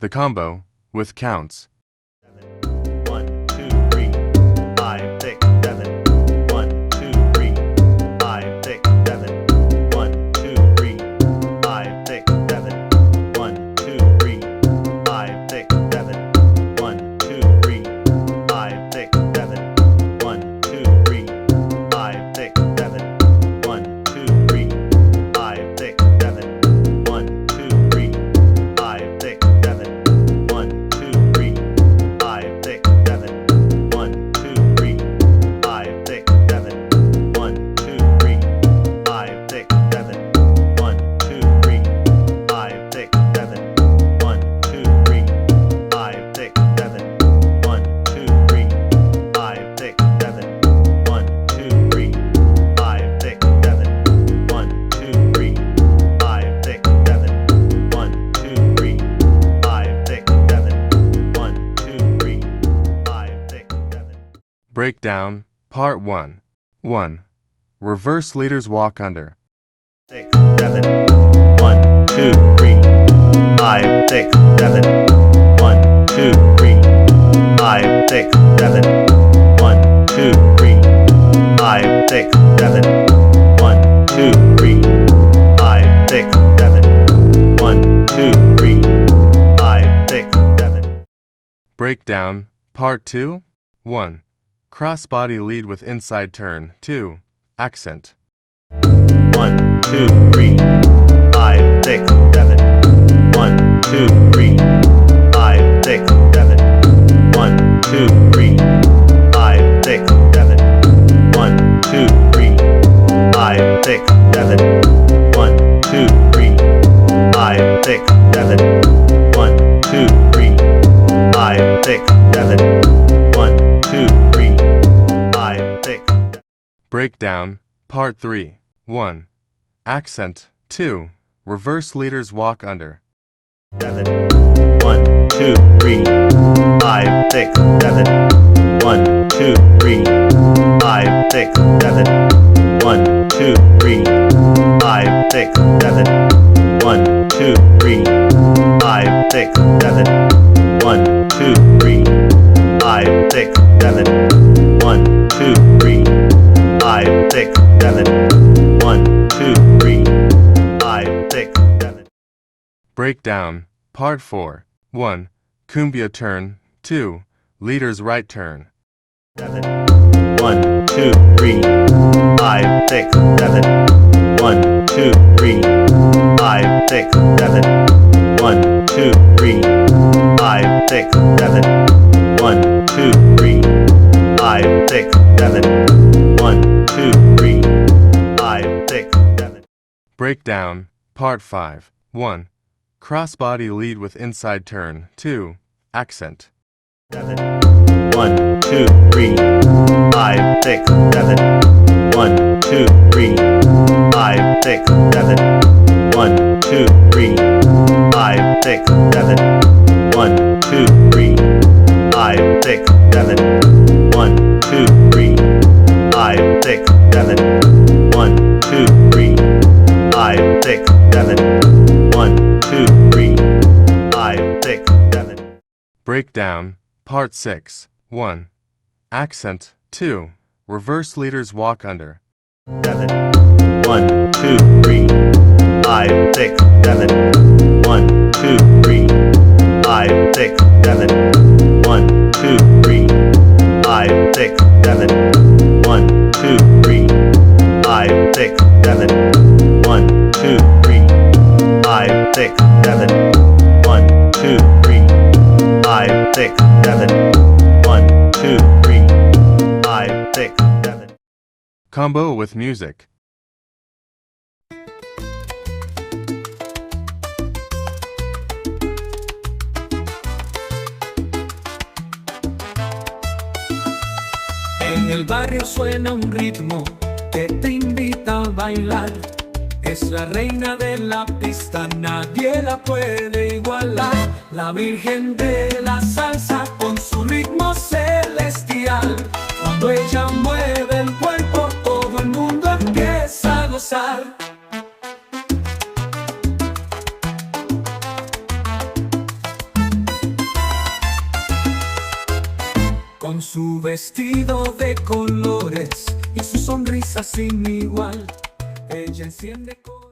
the combo, with counts. 1, 2, 3, 5, 6, 7. 1, 2, 3, 5, 6, 7. 1, 2, 3, 5, 6, 7. 1, 2, 3, 5, 6, 7. 1, 2, 3, 5, 6, 7. 1, 2, 3, 5, 6, 7. 1, 2, 3, 5, 6, 7. 1, 2, 3, 5, 6, 7. 1, 2, 3, 5, 6, 7. 1, 2, 3, 5, 6, 7. 1, 2, 3, 5, 6, 7. 1, 2, 3, 5, 6, 7. 1, 2, 3, 5, 6, 7. 1, 2, 3, 5, 6, 7. 1, 2, 3, 5, 6, 7. 1, 2, 3, 5, 6, 7. 1, 2, 3, 5, 6, 7. 1, 2, 3, 5, 6, 7. Breakdown, Part 1. 1. Reverse leaders walk under. 6, 7. 1, 2, 3, 5, 6, 7. 1, 2, 3, 5, 6, 7. 1, 2, 3, 5, 6, 7. 1, 2, 3, 5, 6, 7. 1, 2, 3, 5, 6, 7. Breakdown, Part 2. 1. Cross-body lead with inside turn. 2. Accent. 1, 2, 3, 5, 6, 7. 1, 2, 3, 5, 6, 7. 1, 2, 3, 5, 6, 7. 1, 2, 3, 5, 6, 7. 1, 2, 3, 5, 6, 7. 1, 2, 3, 5, 6, 7. 1, 2, 3, 5, 6, 7. Breakdown, Part 3. 1. Accent. 2. Reverse leaders walk under. 7. 1, 2, 3, 5, 6, 7. 1, 2, 3, 5, 6, 7. 1, 2, 3, 5, 6, 7. 1, 2, 3, 5, 6, 7. 1, 2, 3, 5, 6, 7. 1, 2, 3, 5, 6, 7. 1, 2, 3, 5, 6, 7. Breakdown, Part 4. 1. Cumbia Turn. 2. Leaders right turn. 7. 1, 2, 3, 5, 6, 7. 1, 2, 3, 5, 6, 7. 1, 2, 3, 5, 6, 7. 1, 2, 3, 5, 6, 7. 1, 2, 3, 5, 6, 7. Breakdown, Part 5. 1. Cross-body lead with inside turn. 2. Accent. 7. 1, 2, 3, 5, 6, 7. 1, 2, 3, 5, 6, 7. 1, 2, 3, 5, 6, 7. 1, 2, 3, 5, 6, 7. 1, 2, 3, 5, 6, 7. 1, 2, 3, 5, 6, 7. 1, 2, 3, 5, 6, 7. Breakdown, Part 6. 1. Accent. 2. Reverse leaders walk under. 7. 1, 2, 3, 5, 6, 7. 1, 2, 3, 5, 6, 7. 1, 2, 3, 5, 6, 7. 1, 2, 3, 5, 6, 7. 1, 2, 3, 5, 6, 7. 1, 2, 3, 5, 6, 7. 1, 2, 3, 5, 6, 7. Combo with music. En el barrio suena un ritmo que te invita a bailar. Es la reina de la pista, nadie la puede igualar. La virgen de la salsa con su ritmo celestial. Cuando ella mueve el cuerpo, todo el mundo empieza a gozar. Con su vestido de colores y su sonrisa sin igual, ella enciende con